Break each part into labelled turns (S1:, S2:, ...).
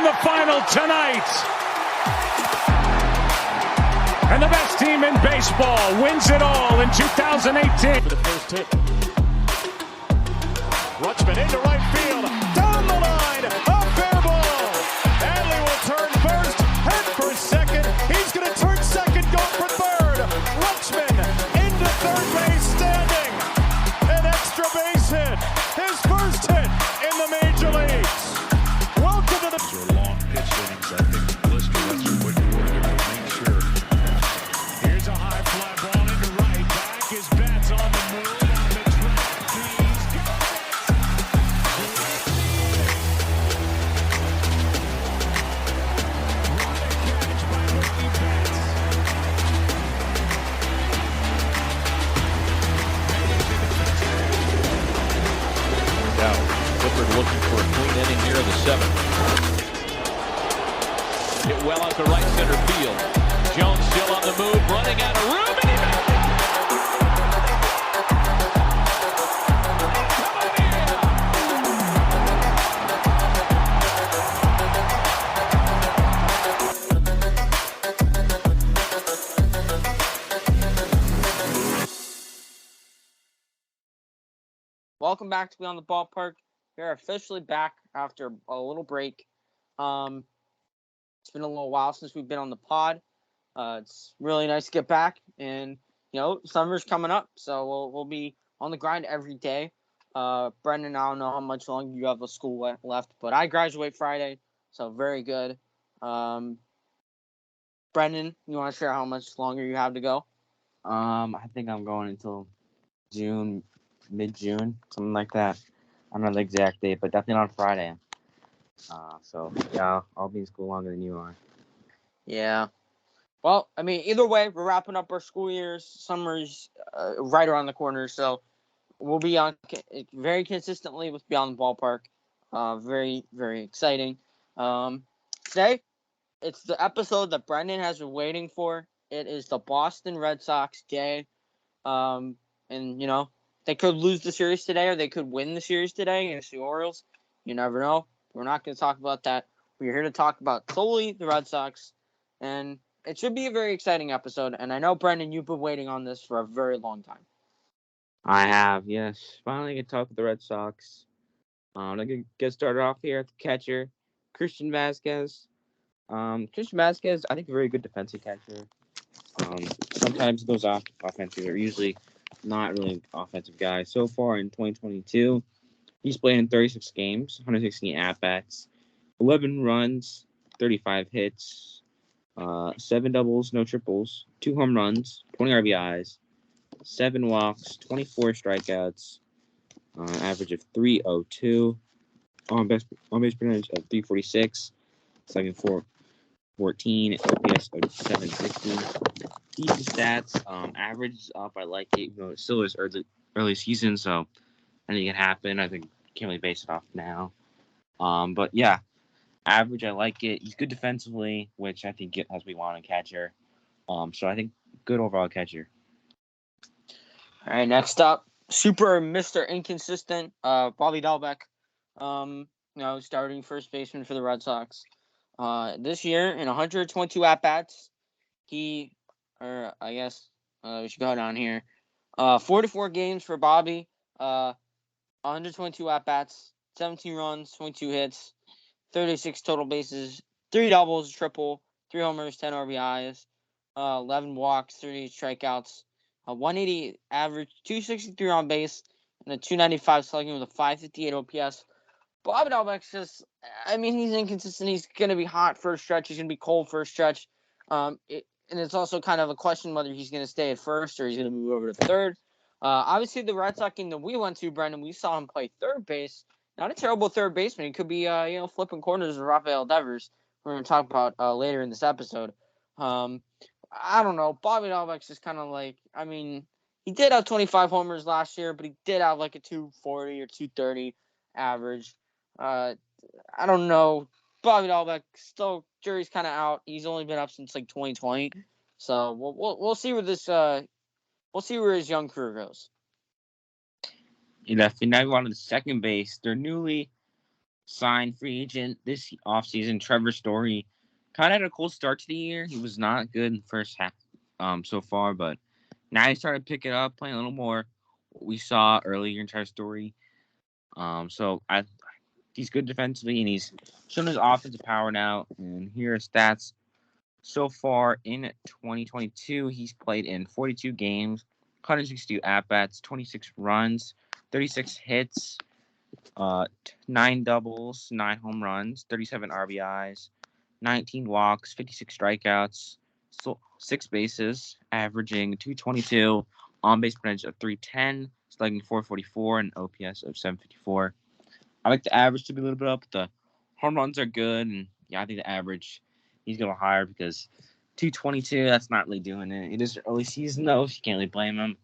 S1: the final tonight. And the best team in baseball wins it all in 2018.
S2: For the first hit. Rutschman into right field. Down the line. A fair ball. Adley will turn first. Head for second. He's going to turn second. Go for third. Rutschman into third base standing. An extra base hit. His first hit in the major leagues. Welcome to the...
S3: These are long pitch innings. I think Blister, that's what you were to make sure.
S1: Here's a high fly ball into right. Back his bat's on the move. On the track. He's got it. What a catch by Mookie Betts.
S3: Now, Clifford looking for a clean inning here in the seventh.
S4: Hit well out to right center field. Jones still on the move, running out of room, and he made it.
S5: Welcome back to Beyond the Ballpark. We're officially back after a little break. It's been a little while since we've been on the pod. It's really nice to get back, and summer's coming up, so we'll be on the grind every day. Brendan, I don't know how much longer you have of school left, but I graduate Friday, so very good. Brendan, you want to share how much longer you have to go?
S6: I think I'm going until June, mid-June, something like that. I don't know the exact date, but definitely on Friday. So yeah, I'll be in school longer than you are.
S5: Yeah. Well, I mean, either way, we're wrapping up our school years. Summer's right around the corner, so we'll be on very consistently with Beyond the Ballpark. Very, very exciting. Today, it's the episode that Brendan has been waiting for. It is the Boston Red Sox day. And, they could lose the series today, or they could win the series today against the Orioles. You never know. We're not going to talk about that. We're here to talk about solely the Red Sox, and it should be a very exciting episode. And I know, Brendan, you've been waiting on this for a very long time.
S6: I have, yes. Finally get to talk with the Red Sox. I'm going to get started off here at the catcher, Christian Vasquez. Christian Vasquez, I think, a very good defensive catcher. Sometimes he goes off offensive. They're usually not really offensive guys. So far in 2022, he's played in 36 games, 116 at-bats, 11 runs, 35 hits, 7 doubles, no triples, 2 home runs, 20 RBIs, 7 walks, 24 strikeouts, average of .302, on-base percentage of .346, slugging .414, OPS of .760. Decent stats, average is up. I like it. It still is early season, so anything can happen. I think can't really base it off now. But yeah, average, I like it. He's good defensively, which I think has we want in catcher. So I think good overall catcher.
S5: All right, next up, super Mr. Inconsistent, Bobby Witt. Starting first baseman for the Red Sox. This year, in 122 at-bats, we should go down here. 44 games for Bobby, 122 at-bats, 17 runs, 22 hits, 36 total bases, 3 doubles, triple, 3 homers, 10 RBIs, 11 walks, 38 strikeouts, 180 average, 263 on base, and a 295 slugging with a 558 OPS. Bobby Witt's just, he's inconsistent. He's going to be hot for a stretch. He's going to be cold for a stretch. And it's also kind of a question whether he's going to stay at first or he's going to move over to third. Obviously, the Red Sox game that we went to, Brendan, we saw him play third base. Not a terrible third baseman. He could be, flipping corners with Rafael Devers. We're going to talk about later in this episode. I don't know. Bobby Witt's just kind of he did have 25 homers last year, but he did have like a 240 or 230 average. I don't know. Bobby Witt, still, jury's kind of out. He's only been up since 2020, so we'll see where this we'll see where his young career goes.
S6: Now we on to the second base. Their newly signed free agent this offseason, Trevor Story. Kind of had a cool start to the year. He was not good in the first half so far, but now he started picking up, playing a little more what we saw earlier in Trevor Story. He's good defensively, and he's shown his offensive power now. And here are stats. So far in 2022, he's played in 42 games, 162 at-bats, 26 runs, 36 hits, 9 doubles, 9 home runs, 37 RBIs, 19 walks, 56 strikeouts, 6 bases, averaging 222, on-base percentage of 310, slugging 444, and OPS of 754. I like the average to be a little bit up. The home runs are good, and I think the average he's going to higher because 222, that's not really doing it. It is early season, though, so you can't really blame him.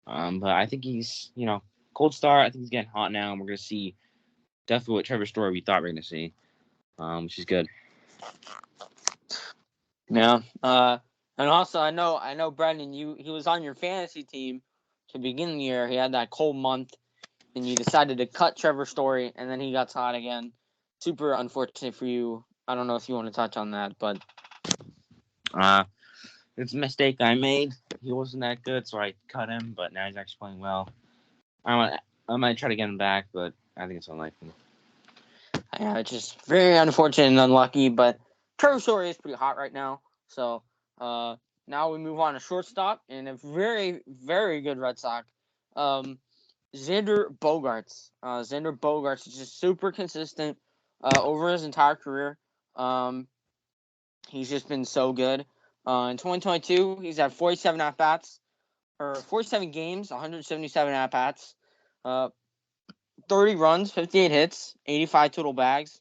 S6: But I think he's, cold start. I think he's getting hot now, and we're going to see definitely what Trevor Story we thought we were going to see, which is good.
S5: Yeah. And also, I know, Brendan, he was on your fantasy team to begin the year. He had that cold month, and you decided to cut Trevor Story, and then he got hot again. Super unfortunate for you. I don't know if you want to touch on that, but
S6: it's a mistake I made. He wasn't that good, so I cut him, but now he's actually playing well. I might try to get him back, but I think it's unlikely.
S5: Yeah, it's just very unfortunate and unlucky, but Trevor Story is pretty hot right now. So now we move on to shortstop and a very, very good Red Sox. Xander Bogaerts. Xander Bogaerts is just super consistent over his entire career. He's just been so good. In 2022, he's had 47 at-bats, or 47 games, 177 at-bats, 30 runs, 58 hits, 85 total bags.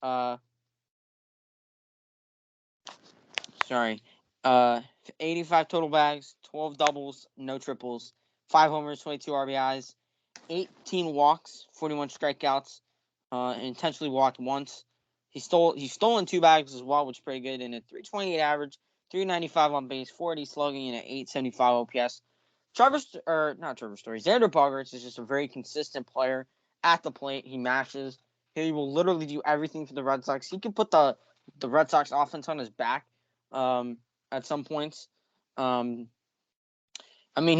S5: 85 total bags, 12 doubles, no triples, 5 homers, 22 RBIs, 18 walks, 41 strikeouts, intentionally walked once. He's stolen 2 bags as well, which is pretty good, and a 328 average, 395 on base, 40 slugging, and an 875 OPS. Xander Bogaerts is just a very consistent player at the plate. He mashes. He will literally do everything for the Red Sox. He can put the Red Sox offense on his back at some points. He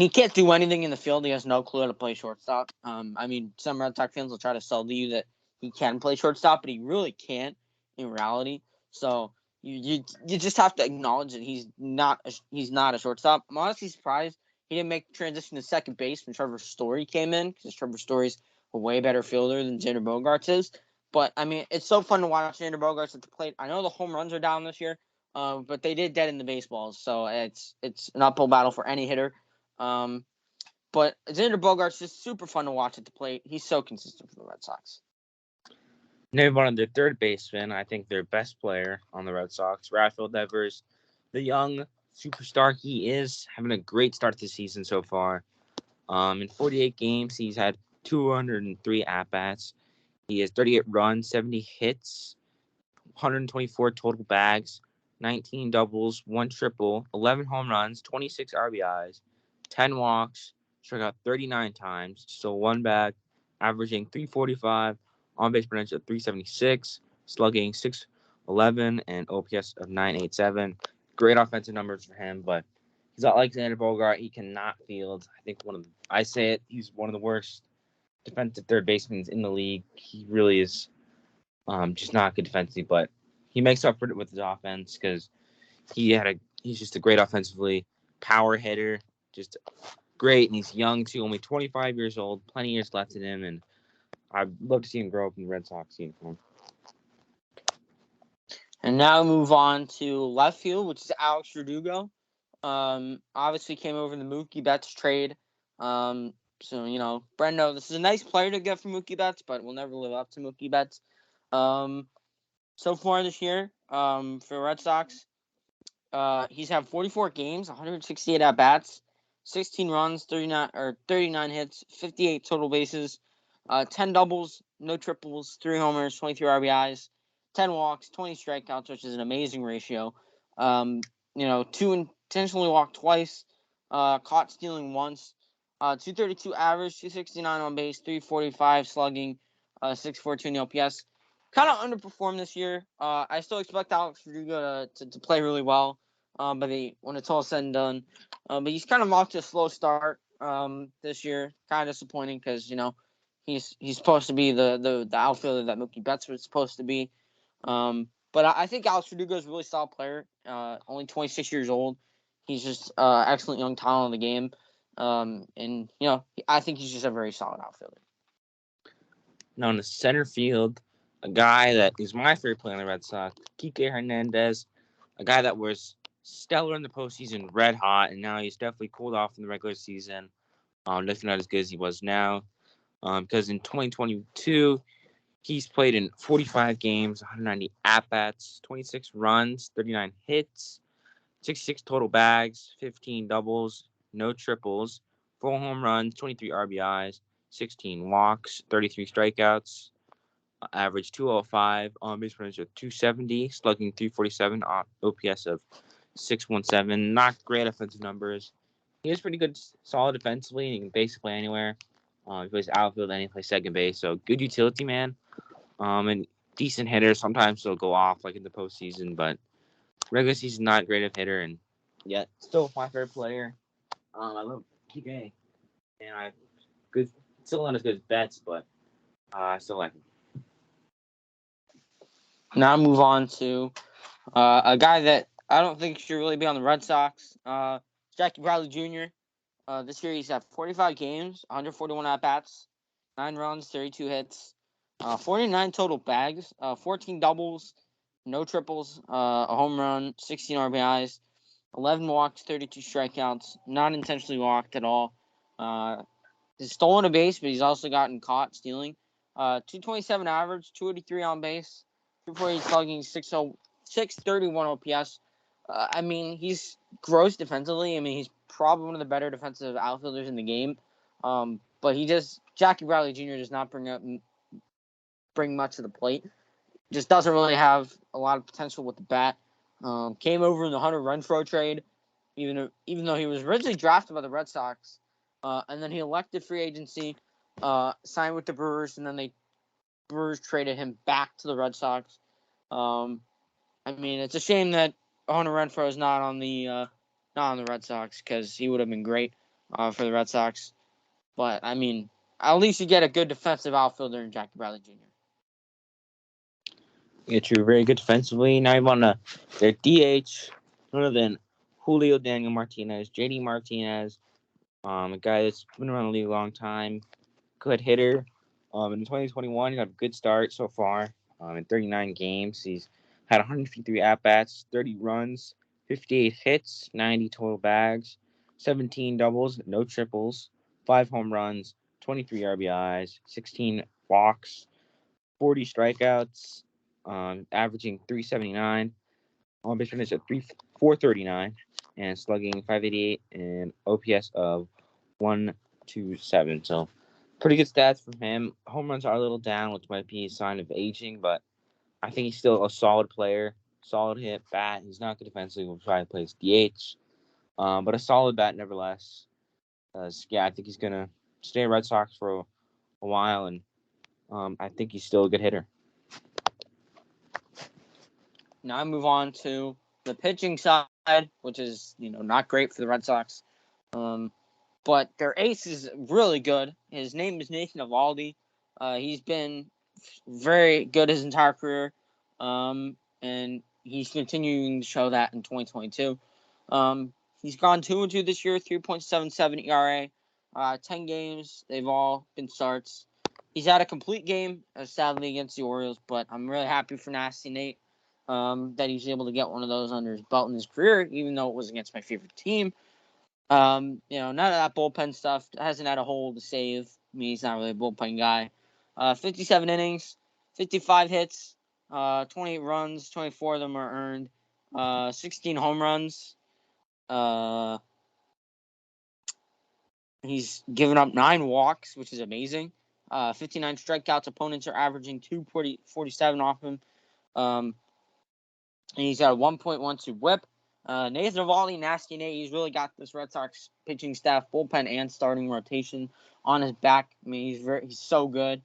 S5: can't do anything in the field. He has no clue how to play shortstop. Some Red Sox fans will try to sell to you that he can play shortstop, but he really can't in reality. So you just have to acknowledge that he's not a shortstop. I'm honestly surprised he didn't make the transition to second base when Trevor Story came in, because Trevor Story's a way better fielder than Xander Bogaerts is. But it's so fun to watch Xander Bogaerts at the plate. I know the home runs are down this year, but they did dead in the baseballs, so it's an uphill battle for any hitter. But Xander Bogaerts is super fun to watch at the plate. He's so consistent for the Red Sox.
S6: Name one of their third baseman, I think their best player on the Red Sox, Rafael Devers, the young superstar he is, having a great start to the season so far. In 48 games, he's had 203 at-bats. He has 38 runs, 70 hits, 124 total bags, 19 doubles, 1 triple, 11 home runs, 26 RBIs, 10 walks, struck out 39 times, stole 1 bag, averaging 345, on-base percentage of 376, slugging 611, and OPS of 987. Great offensive numbers for him, but he's not like Xander Bogaerts. He cannot field. I think he's one of the worst defensive third basemen in the league. He really is just not good defensively, but he makes up for it with his offense because he's just a great offensively power hitter, just great, and he's young too, only 25 years old, plenty of years left in him, and I'd love to see him grow up in the Red Sox uniform.
S5: And now move on to left field, which is Alex Verdugo. Obviously came over in the Mookie Betts trade. So, Brendo, this is a nice player to get from Mookie Betts, but we'll never live up to Mookie Betts. So far this year, for Red Sox, he's had 44 games, 168 at-bats, 16 runs, 39 hits, 58 total bases, 10 doubles, no triples, 3 homers, 23 RBIs, 10 walks, 20 strikeouts, which is an amazing ratio. 2 intentionally walked twice, caught stealing once, 232 average, 269 on base, 345 slugging, 6.42 OPS. Kind of underperformed this year. I still expect Alex Verdugo to play really well, but when it's all said and done. But he's kind of off to a slow start this year. Kind of disappointing because, he's supposed to be the outfielder that Mookie Betts was supposed to be. But I think Alex Verdugo is a really solid player. Only 26 years old. He's just excellent young talent in the game. And I think he's just a very solid outfielder.
S6: Now in the center field, a guy that is my favorite player on the Red Sox, Kike Hernandez, a guy that was stellar in the postseason, red hot, and now he's definitely cooled off in the regular season. Definitely not as good as he was now. Because in 2022, he's played in 45 games, 190 at-bats, 26 runs, 39 hits, 66 total bags, 15 doubles, no triples, 4 home runs, 23 RBIs, 16 walks, 33 strikeouts, average 205, on base percentage of 270, slugging 347, OPS of 617. Not great offensive numbers. He is pretty good, solid defensively, and he can basically play anywhere. He plays outfield and he plays second base, so good utility man. And decent hitter. Sometimes he'll go off like in the postseason, but regular season not great of hitter, and yet still my favorite player. I love Kike, and I good still not as good as Betts, but I still like him.
S5: Now move on to a guy that I don't think should really be on the Red Sox. Jackie Bradley Jr. This year he's at 45 games, 141 at-bats, 9 runs, 32 hits, 49 total bags, 14 doubles, no triples, a home run, 16 RBIs, 11 walks, 32 strikeouts, not intentionally walked at all. He's stolen a base, but he's also gotten caught stealing. 227 average, 283 on base, 248 slugging, 631 OPS. He's gross defensively. He's probably one of the better defensive outfielders in the game. But Jackie Bradley Jr. does not bring much to the plate. Just doesn't really have a lot of potential with the bat. Came over in the Hunter Renfroe trade, even though he was originally drafted by the Red Sox, and then he elected free agency, signed with the Brewers, and then the Brewers traded him back to the Red Sox. It's a shame that Hunter Renfroe is not on the Red Sox because he would have been great for the Red Sox. But at least you get a good defensive outfielder in Jackie Bradley Jr.
S6: Get you very good defensively. Now you want their DH, none other than Julio Daniel Martinez, JD Martinez, a guy that's been around the league a long time, good hitter. In 2021, he got a good start so far. In 39 games, he's had 153 at-bats, 30 runs, 58 hits, 90 total bags, 17 doubles, no triples, 5 home runs, 23 RBIs, 16 walks, 40 strikeouts, averaging 379, on base percentage of 439, and slugging 588, and OPS of 127. So pretty good stats from him. Home runs are a little down, which might be a sign of aging, but I think he's still a solid player, solid hit, bat. He's not good defensively. We'll try to play DH, but a solid bat nevertheless. I think he's going to stay at Red Sox for a while, and I think he's still a good hitter.
S5: Now I move on to the pitching side, which is, not great for the Red Sox. But their ace is really good. His name is Nathan Eovaldi. He's been very good his entire career, and he's continuing to show that in 2022. He's gone 2-2 this year, 3.77 ERA, 10 games. They've all been starts. He's had a complete game, sadly, against the Orioles, but I'm really happy for Nasty Nate that he's able to get one of those under his belt in his career, even though it was against my favorite team. None of that bullpen stuff. Hasn't had a hole to save. He's not really a bullpen guy. 57 innings, 55 hits, 28 runs, 24 of them are earned, 16 home runs. He's given up 9 walks, which is amazing. 59 strikeouts. Opponents are averaging 247 off him. And he's got a 1.12 whip. Nathan Eovaldi, Nasty Nate, he's really got this Red Sox pitching staff, bullpen and starting rotation on his back. He's so good.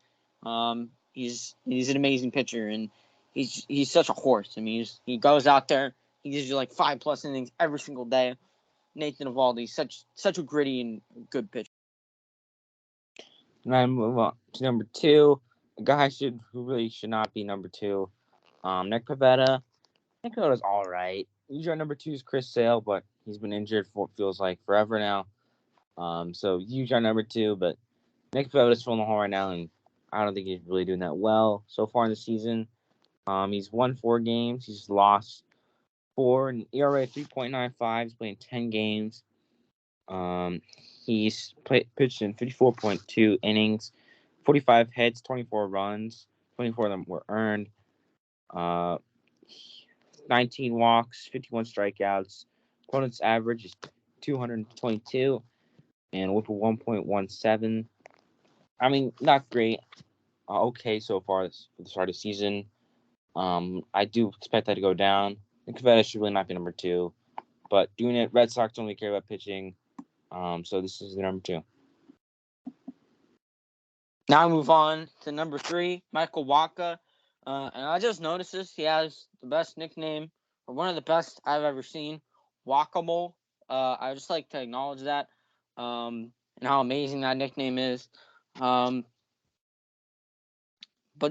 S5: he's an amazing pitcher, and he's such a horse. I mean, he goes out there, he gives you like 5+ innings every single day. Nathan Eovaldi, such a gritty and good pitcher.
S6: And I move on to number 2, a guy who really should not be number 2. Nick Pivetta. Nick Pivetta's all right. Usually our number 2 is Chris Sale, but he's been injured for what feels like forever now. So usually our number 2, but Nick Pivetta's filling the hole right now, and I don't think he's really doing that well so far in the season. He's won 4 games. He's lost 4, and ERA 3.95. He's playing 10 games. He's pitched in 54.2 innings, 45 hits, 24 runs. 24 of them were earned. 19 walks, 51 strikeouts. Opponent's average is 222, and whip of 1.17. I mean, not great. Okay so far for the start of the season. I do expect that to go down. Nick Pivetta should really not be number 2, but doing it, Red Sox don't really care about pitching. So this is the number 2.
S5: Now we move on to number 3, Michael Wacha. And I just noticed this. He has the best nickname, or one of the best I've ever seen, Whack-A-Mole. I just like to acknowledge that, and how amazing that nickname is. But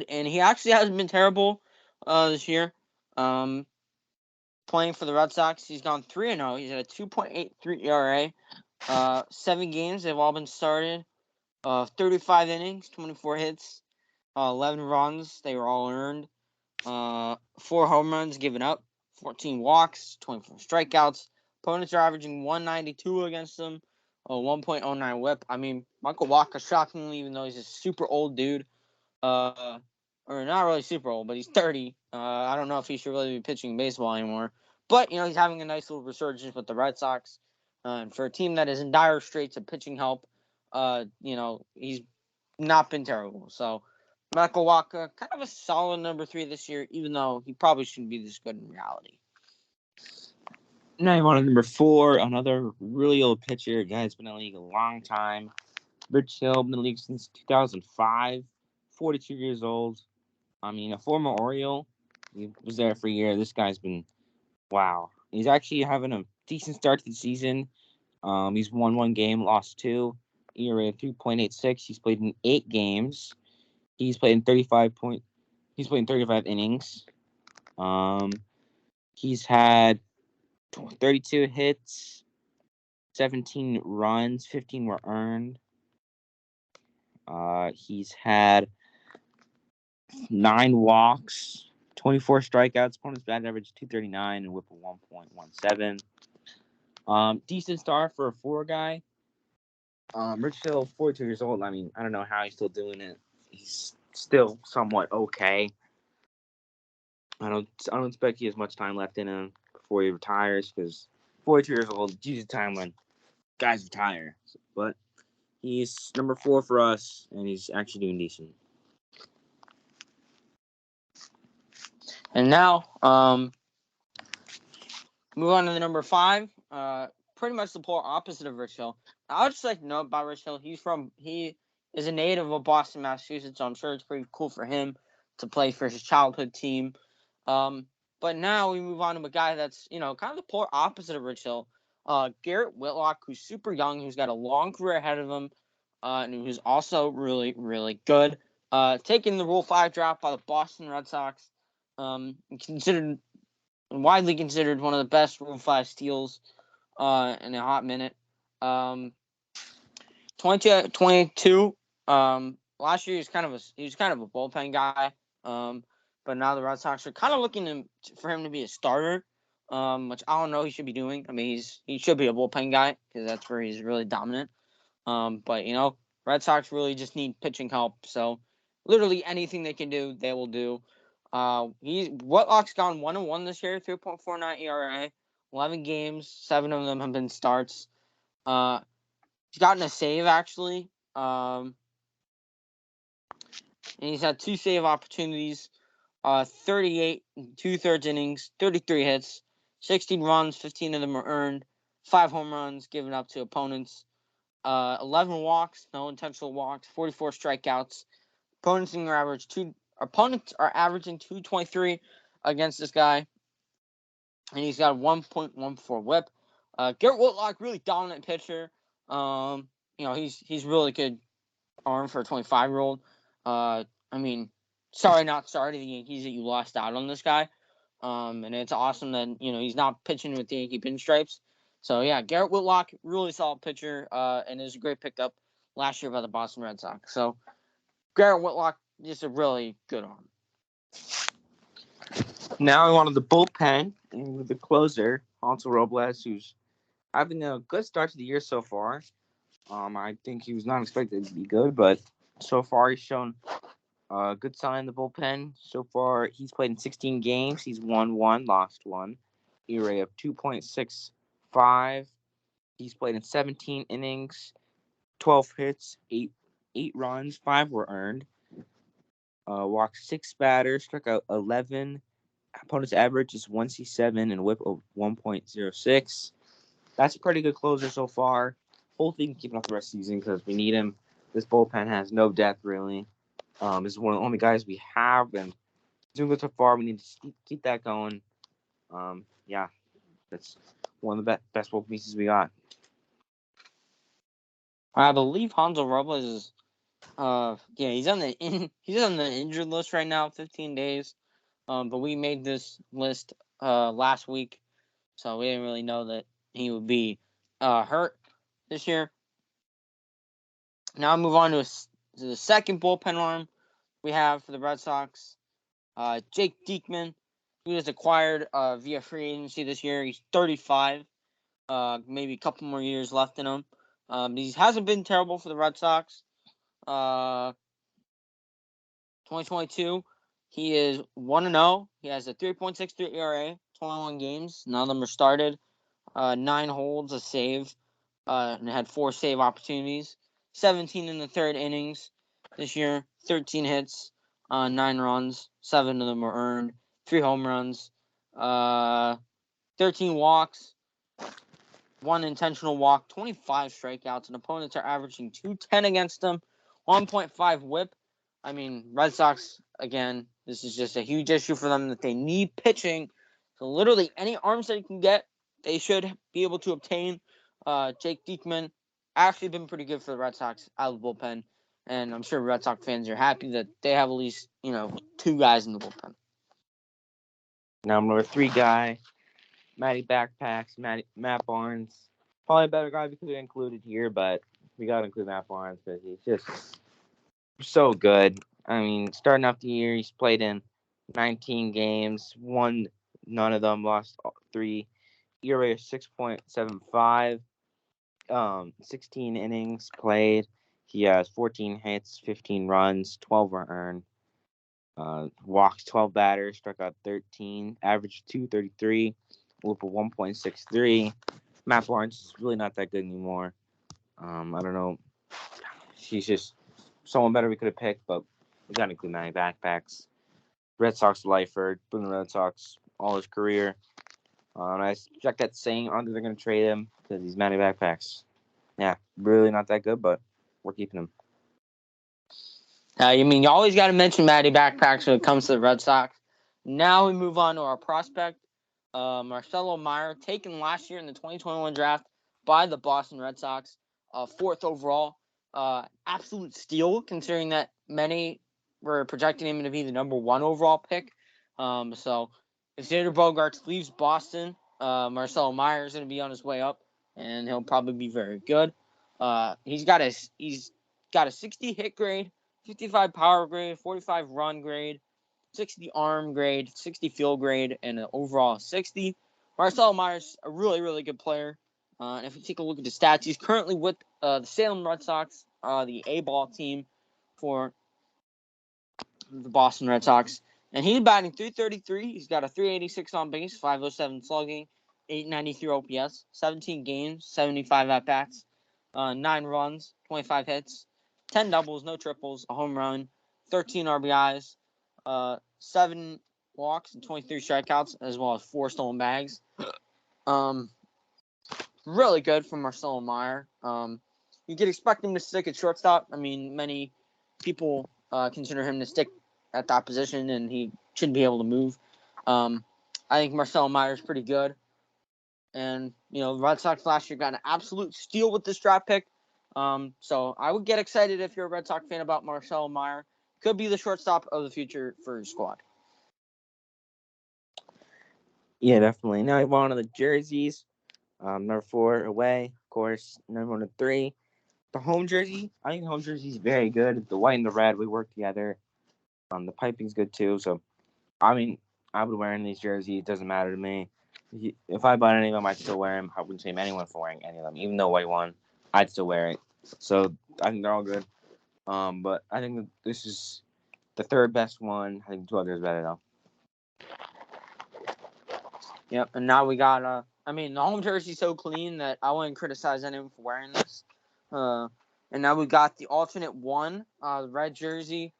S5: he actually hasn't been terrible this year. Playing for the Red Sox, he's gone 3-0. He's at a 2.83 ERA. 7 games, they've all been started. 35 innings, 24 hits, 11 runs, they were all earned. 4 home runs given up, 14 walks, 24 strikeouts. Opponents are averaging 192 against them, a 1.09 whip. I mean, Michael Wacha, shockingly, even though he's a super old dude, or not really super old, but he's 30. I don't know if he should really be pitching baseball anymore. But, he's having a nice little resurgence with the Red Sox. And for a team that is in dire straits of pitching help, he's not been terrible. So, Michael Wacha, kind of a solid number 3 this year, even though he probably shouldn't be this good in reality.
S6: Now you want to number 4, another really old pitcher, a guy that's been in the league a long time. Rich Hill, been in the league since 2005, 42 years old. I mean, a former Oriole. He was there for a year. This guy's been, wow. He's actually having a decent start to the season. He's won 1 game, lost 2. ERA 3.86. He's played in 8 games. He's played in 35 innings. He's had 32 hits, 17 runs, 15 were earned. He's had 9 walks, 24 strikeouts. Opponent's batting average 239 and whip of 1.17. Decent start for a 4 guy. Rich Hill, 42 years old. I mean, I don't know how he's still doing it. He's still somewhat okay. I don't expect he has much time left in him before he retires, because 42 years old is usually the time when guys retire. But he's number 4 for us, and he's actually doing decent.
S5: And now, move on to the number 5. Pretty much the polar opposite of Rich Hill. I would just like to note about Rich Hill, he is a native of Boston, Massachusetts, so I'm sure it's pretty cool for him to play for his childhood team. But now we move on to a guy that's, kind of the polar opposite of Rich Hill. Garrett Whitlock, who's super young, who's got a long career ahead of him, and who's also really, really good. Taking the Rule 5 draft by the Boston Red Sox, widely considered one of the best Rule 5 steals in a hot minute. 22. Last year he was kind of a bullpen guy. But now the Red Sox are kind of looking for him to be a starter, which I don't know he should be doing. I mean, he should be a bullpen guy because that's where he's really dominant. But Red Sox really just need pitching help. So literally anything they can do, they will do. Whitlock's gone 1-1 this year, 3.49 ERA, 11 games, 7 of them have been starts. He's gotten a save actually. And he's had 2 save opportunities. 38 2/3 innings, 33 hits, 16 runs, 15 of them were earned, 5 home runs given up to opponents, 11 walks, no intentional walks, 44 strikeouts. Opponents are averaging 223 against this guy, and he's got a 1.14 WHIP. Garrett Whitlock, really dominant pitcher. He's really good arm for a 25-year-old. Sorry to the Yankees that you lost out on this guy. And it's awesome that he's not pitching with the Yankee pinstripes. So yeah, Garrett Whitlock, really solid pitcher, and is a great pickup last year by the Boston Red Sox. So Garrett Whitlock, just a really good arm.
S6: Now we wanted the bullpen with the closer, Hansel Robles, who's having a good start to the year so far. I think he was not expected to be good, but so far he's shown a good sign in the bullpen. So far, he's played in 16 games. He's won 1, lost 1. ERA of 2.65. He's played in 17 innings, 12 hits, 8 runs, 5 were earned. Walked 6 batters, struck out 11. Opponent's average is 1C7 and WHIP of 1.06. That's a pretty good closer so far. Hopefully he can keep it up the rest of the season because we need him. This bullpen has no depth, really. This is one of the only guys we have, and doing good so far. We need to keep that going. That's one of the best bullpen pieces we got.
S5: I believe Hansel Robles is, he's on the injured list right now, 15 days. But we made this list last week, so we didn't really know that he would be hurt this year. Now I move on to the second bullpen arm we have for the Red Sox. Jake Diekman, who was acquired via free agency this year. He's 35, maybe a couple more years left in him. He hasn't been terrible for the Red Sox. 2022, he is 1-0. He has a 3.63 ERA, 21 games. None of them are started. 9 holds, a save, and had 4 save opportunities. 17 in the third innings this year. 13 hits, 9 runs. 7 of them were earned. 3 home runs. 13 walks. 1 intentional walk. 25 strikeouts. And opponents are averaging 210 against him. 1.5 WHIP. Red Sox, again, this is just a huge issue for them that they need pitching. So literally any arms that you can get, they should be able to obtain. Jake Diekman actually been pretty good for the Red Sox out of the bullpen. And I'm sure Red Sox fans are happy that they have at least, 2 guys in the bullpen.
S6: Now number 3 guy, Matt Barnes. Probably a better guy we could have included here, but we got to include Matt Barnes because he's just so good. Starting off the year, he's played in 19 games, won none of them, lost 3. ERA of 6.75. 16 innings played. He has 14 hits, 15 runs, 12 were earned. Walks 12 batters, struck out 13, average 233, WHIP of 1.63. Matt Barnes is really not that good anymore. I don't know. He's just someone better we could have picked, but we got to include Manny Backpacks. Red Sox lifer, been the Red Sox all his career. I checked that saying under they're going to trade him because he's Manny Backpacks. Yeah, really not that good, but we're keeping him.
S5: You always got to mention Matty Backpacks when it comes to the Red Sox. Now we move on to our prospect, Marcelo Meyer, taken last year in the 2021 draft by the Boston Red Sox, 4th overall. Absolute steal, considering that many were projecting him to be the number 1 overall pick. So if Xander Bogaerts leaves Boston, Marcelo Meyer is going to be on his way up, and he'll probably be very good. He's got a 60 hit grade, 55 power grade, 45 run grade, 60 arm grade, 60 field grade, and an overall 60. Marcelo Meyer's a really, really good player. And if you take a look at the stats, he's currently with the Salem Red Sox, the A-ball team for the Boston Red Sox. And he's batting .333. He's got a .386 on base, .507 slugging, .893 OPS, 17 games, 75 at-bats, 9 runs, 25 hits, 10 doubles, no triples, a home run, 13 RBIs, 7 walks, and 23 strikeouts, as well as 4 stolen bags. Really good from Marcelo Meyer. You could expect him to stick at shortstop. Many people consider him to stick at that position, and he should be able to move. I think Marcelo Meyer's pretty good. And, the Red Sox last year got an absolute steal with this draft pick. So I would get excited if you're a Red Sox fan about Marcelo Meyer. Could be the shortstop of the future for your squad.
S6: Yeah, definitely. Now I want on the jerseys. Number 4 away, of course. Number 1 to 3. The home jersey, I think the home jersey is very good. The white and the red, we work together. The piping's good too. So, I mean, I would wear any of these jerseys. It doesn't matter to me. If I bought any of them, I'd still wear them. I wouldn't shame anyone for wearing any of them. Even though white one, I'd still wear it. So, I think they're all good. But I think that this is the third best one. I think the 2 others are better though.
S5: Yep, and now we got the home jersey's so clean that I wouldn't criticize anyone for wearing this. And now we got the alternate one, the red jersey.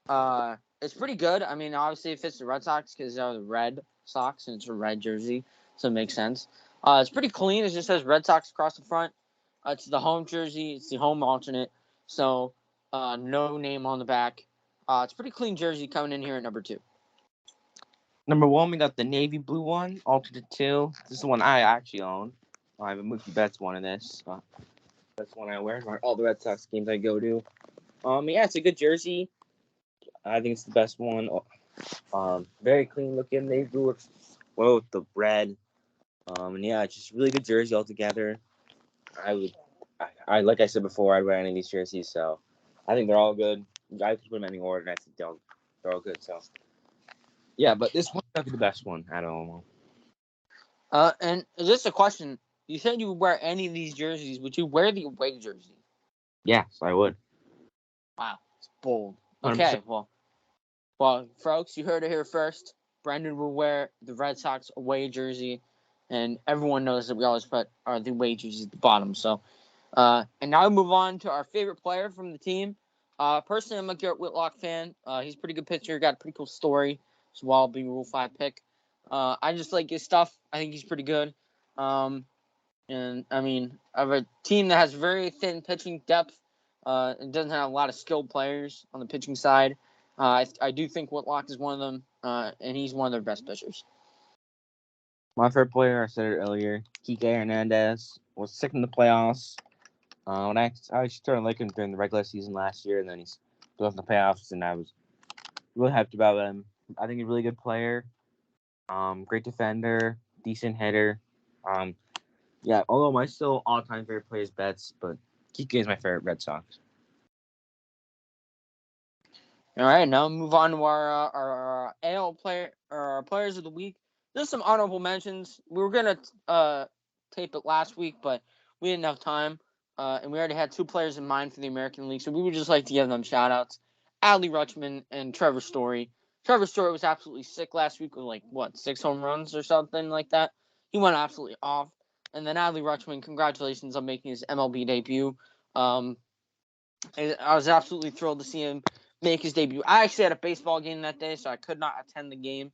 S5: It's pretty good. I mean, obviously it fits the Red Sox because they're the Red Sox and it's a red jersey, so it makes sense. It's pretty clean. It just says Red Sox across the front. It's the home jersey. It's the home alternate, so no name on the back. It's a pretty clean jersey coming in here at number 2.
S6: Number 1, we got the navy blue one, alternate 2. This is the one I actually own. I have a Mookie Betts one in this. That's one I wear for all the Red Sox games I go to. Yeah, it's a good jersey. I think it's the best one. Very clean looking. Navy blue works well with the red. And yeah, it's just really good jersey altogether. I like I said before, I'd wear any of these jerseys. So I think they're all good. I could put them in any order, and I think they're all good. So yeah, but this one's probably the best one out of them all.
S5: And just a question. You said you would wear any of these jerseys. Would you wear the away jersey?
S6: Yes, I would.
S5: Wow, it's bold.
S6: 100%.
S5: Okay, well, folks, you heard it here first. Brendan will wear the Red Sox away jersey, and everyone knows that we always put the away jersey at the bottom. So, and now we move on to our favorite player from the team. Personally, I'm a Garrett Whitlock fan. He's a pretty good pitcher. Got a pretty cool story as well, being a Rule 5 pick. I just like his stuff. I think he's pretty good. And I mean, of a team that has very thin pitching depth, and doesn't have a lot of skilled players on the pitching side. I do think Whitlock is one of them, and he's one of their best pitchers.
S6: My favorite player, I said it earlier, Kike Hernandez, was sick in the playoffs. When I started liking him during the regular season last year, and then he's built in the playoffs, and I was really hyped about him. I think he's a really good player, great defender, decent hitter. Yeah, although my still all-time favorite player is Betts, but Kike is my favorite Red Sox.
S5: All right, now move on to our AL player or our players of the week. There's some honorable mentions. We were gonna tape it last week, but we didn't have time, and we already had 2 players in mind for the American League, so we would just like to give them shout-outs. Adley Rutschman and Trevor Story. Trevor Story was absolutely sick last week with 6 home runs or something like that. He went absolutely off. And then Adley Rutschman, congratulations on making his MLB debut. I was absolutely thrilled to see him make his debut. I actually had a baseball game that day, so I could not attend the game.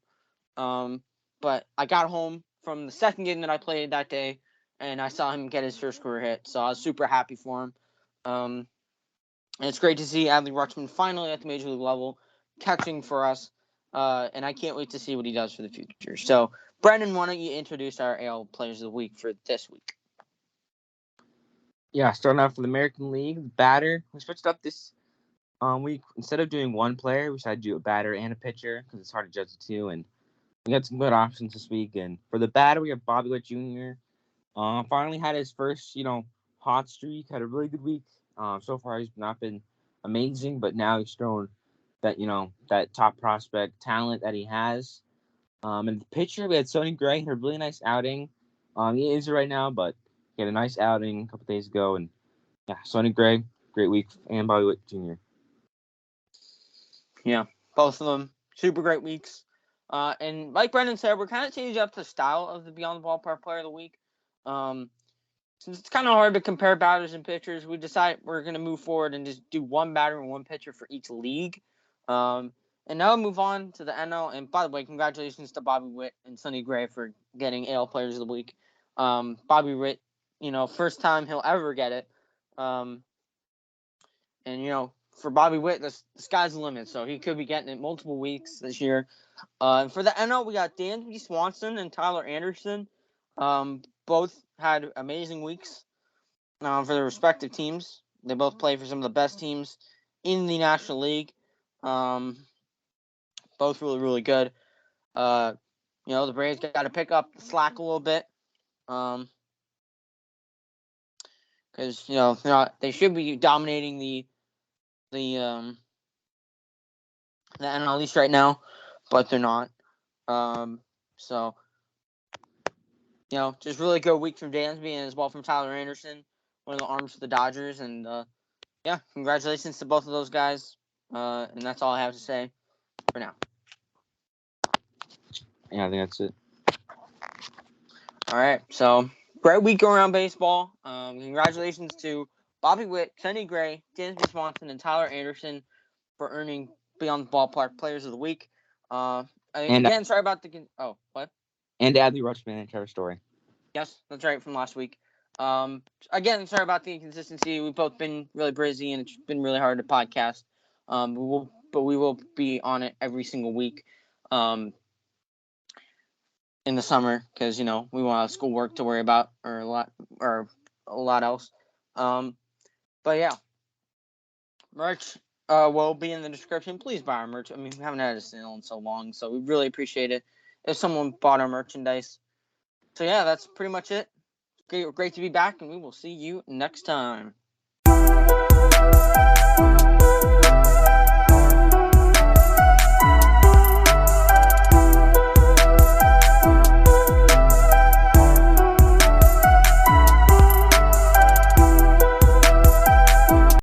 S5: But I got home from the second game that I played that day, and I saw him get his first career hit. So I was super happy for him. And it's great to see Adley Rutschman finally at the major league level catching for us. And I can't wait to see what he does for the future. So, Brendan, why don't you introduce our AL players of the week for this week?
S6: Yeah, starting off with the American League, batter. We switched up this week. Instead of doing one player, we decided to do a batter and a pitcher because it's hard to judge the 2. And we got some good options this week. And for the batter, we have Bobby Witt Jr. Finally had his first, hot streak. Had a really good week. So far, he's not been amazing, but now he's shown that, that top prospect talent that he has. And the pitcher, we had Sonny Gray, had a really nice outing. He is right now, but he had a nice outing a couple days ago. And yeah, Sonny Gray, great week, and Bobby Witt Jr.
S5: Yeah, both of them super great weeks. And like Brendan said, we're kind of changing up the style of the Beyond the Ballpark Player of the Week. Since it's kind of hard to compare batters and pitchers, we decided we're going to move forward and just do one batter and one pitcher for each league. And now we'll move on to the NL. And by the way, congratulations to Bobby Witt and Sonny Gray for getting AL Players of the Week. Bobby Witt, first time he'll ever get it. And, for Bobby Witt, the sky's the limit. So he could be getting it multiple weeks this year. And for the NL, we got Dansby Swanson and Tyler Anderson. Both had amazing weeks for their respective teams. They both play for some of the best teams in the National League. Both really, really good. The Braves got to pick up the slack a little bit. Because they should be dominating the NL East right now, but they're not. Just really good week from Dansby and as well from Tyler Anderson, one of the arms for the Dodgers, and congratulations to both of those guys. And that's all I have to say for now.
S6: Yeah, I think that's it.
S5: All right, so great week around baseball. Congratulations to Bobby Witt, Sonny Gray, Dansby Swanson, and Tyler Anderson for earning Beyond the Ballpark Players of the Week. Sorry about the what?
S6: And Adley, Rutschman, and Trevor Story.
S5: Yes, that's right, from last week. Again, sorry about the inconsistency. We've both been really busy, and it's been really hard to podcast. We will be on it every single week. In the summer, because we won't have schoolwork to worry about or a lot else. But yeah, merch will be in the description. Please buy our merch. I mean, we haven't had a sale in so long, so we really appreciate it if someone bought our merchandise. So yeah, that's pretty much it. Great to be back, and we will see you next time.